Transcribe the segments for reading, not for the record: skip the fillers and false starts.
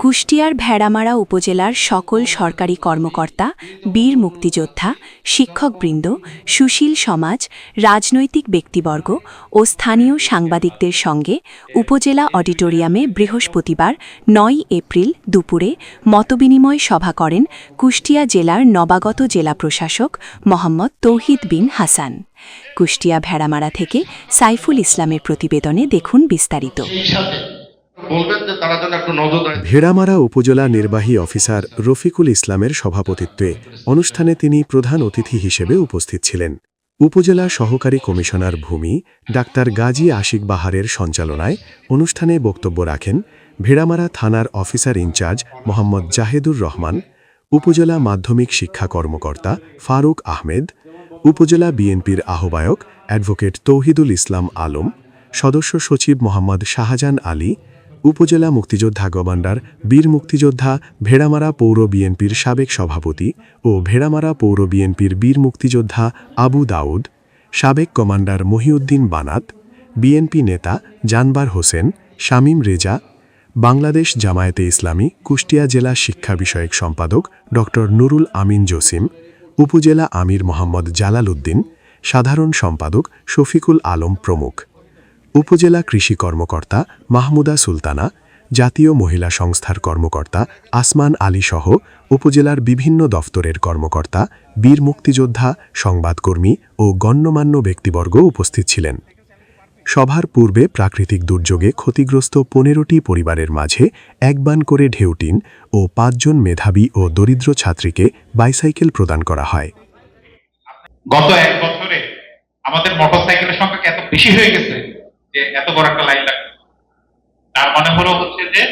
কুষ্টিয়ার ভেড়ামারা উপজেলার সকল সরকারি কর্মকর্তা, বীর মুক্তিযোদ্ধা, শিক্ষকবৃন্দ, সুশীল সমাজ, রাজনৈতিক ব্যক্তিবর্গ ও স্থানীয় সাংবাদিকদের সঙ্গে উপজেলা অডিটোরিয়ামে বৃহস্পতিবার ৯ এপ্রিল দুপুরে মতবিনিময় সভা করেন কুষ্টিয়া জেলার নবাগত জেলা প্রশাসক মোহাম্মদ তৌহিদ বিন হাসান। কুষ্টিয়া ভেড়ামারা থেকে সাইফুল ইসলামের প্রতিবেদনে দেখুন বিস্তারিত। ভেড়ামারা উপজেলা নির্বাহী অফিসার রফিকুল ইসলামের সভাপতিত্বে অনুষ্ঠানে তিনি প্রধান অতিথি হিসেবে উপস্থিত ছিলেন। উপজেলা সহকারী কমিশনার ভূমি ডাক্তার গাজী আশিক বাহারের সঞ্চালনায় অনুষ্ঠানে বক্তব্য রাখেন ভেড়ামারা থানার অফিসার ইনচার্জ মোহাম্মদ জাহেদুর রহমান, উপজেলা মাধ্যমিক শিক্ষা কর্মকর্তা ফারুক আহমেদ, উপজেলা বিএনপির আহ্বায়ক অ্যাডভোকেট তৌহিদুল ইসলাম আলম, সদস্য সচিব মোহাম্মদ শাহজাহান আলী, উপজেলা মুক্তিযোদ্ধা কমান্ডার বীর মুক্তিযোদ্ধা ভেড়ামারা পৌর বিএনপির সাবেক সভাপতি ও ভেড়ামারা পৌর বিএনপির বীর মুক্তিযোদ্ধা আবু দাউদ, সাবেক কমান্ডার মহিউদ্দিন বানাত, বিএনপি নেতা জানবার হোসেন, শামীম রেজা, বাংলাদেশ জামায়াতে ইসলামী কুষ্টিয়া জেলা শিক্ষা বিষয়ক সম্পাদক ড নুরুল আমিন জসিম, উপজেলা আমির মোহাম্মদ জালাল উদ্দিন, সাধারণ সম্পাদক শফিকুল আলম প্রমুখ, উপজেলা কৃষি কর্মকর্তা মাহমুদা সুলতানা, জাতীয় মহিলা সংস্থার কর্মকর্তা আসমান আলী সহ উপজেলার বিভিন্ন দফতরের কর্মকর্তা, বীর মুক্তিযোদ্ধা, সংবাদকর্মী ও গণ্যমান্য ব্যক্তিবর্গ উপস্থিত ছিলেন। সভার পূর্বে প্রাকৃতিক দুর্যোগে ক্ষতিগ্রস্ত ১৫টি পরিবারের মাঝে একবান করে ঢেউটিন ও ৫ জন মেধাবী ও দরিদ্র ছাত্রীকে বাইসাইকেল প্রদান করা হয়। গত এক বছরে আমাদের মোটরসাইকেলের সংখ্যা এত বেশি হয়ে গেছে যে এত বড় একটা লাইন লাগবে। তার মানে হচ্ছে যে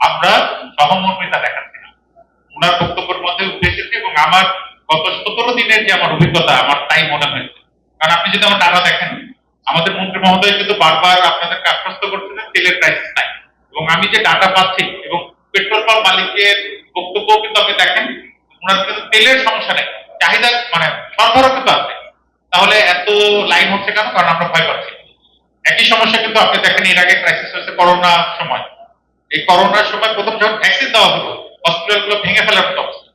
আমরা সহমর্মিতা দেখাচ্ছি না। ওনার বক্তব্যের মধ্যে উঠে এসেছে এবং আমার গত ১৭ দিনের যে আমার অভিজ্ঞতা আমার তাই মনে হয়েছে। কারণ আপনি যদি আমার টাকা দেখেন, আমাদের মন্ত্রী মহোদয় কিন্তু বারবার আপনাদেরকে আশ্বস্ত করছেন তেলের ক্রাইসিস নাই, এবং আমি যে ডাটা পাচ্ছি এবং পেট্রোল পাম্প মালিকের বক্তব্য কিন্তু আপনি দেখেন ওনার কিন্তু তেলের সমস্যা নেই, চাহিদা মানে সরবরাহ কিন্তু আছে। তাহলে এত লাইন হচ্ছে কেন? কারণ আমরা ভয় পাচ্ছি। একই সমস্যা কিন্তু আপনি দেখেন এর আগে ক্রাইসিস হয়েছে করোনার সময়। এই করোনার সময় প্রথম যখন ভ্যাকসিন দেওয়া হলো হসপিটালগুলো ভেঙে ফেলার মতো অবস্থা,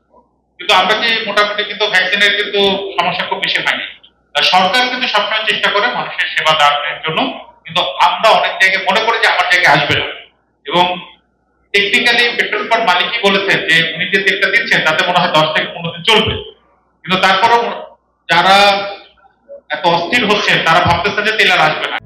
কিন্তু আমরা কি মোটামুটি কিন্তু ভ্যাকসিনের কিন্তু সমস্যা খুব বেশি হয়নি। সরকার কিন্তু সবসময় চেষ্টা করে মানুষের সেবা দেওয়ার জন্য, কিন্তু আমরা অনেক জায়গায় মনে করি যে আমার জায়গায় আসবে না। এবং টেকনিক্যালি পেট্রোল পাম্প মালিকই বলেছেন যে উনি যে তেলটা দিচ্ছেন তাতে মনে হয় 10 থেকে 15 দিন চলবে, কিন্তু তারপরেও যারা এত অস্থির হচ্ছে তারা ভাবতেছে যে তেল আর আসবে না।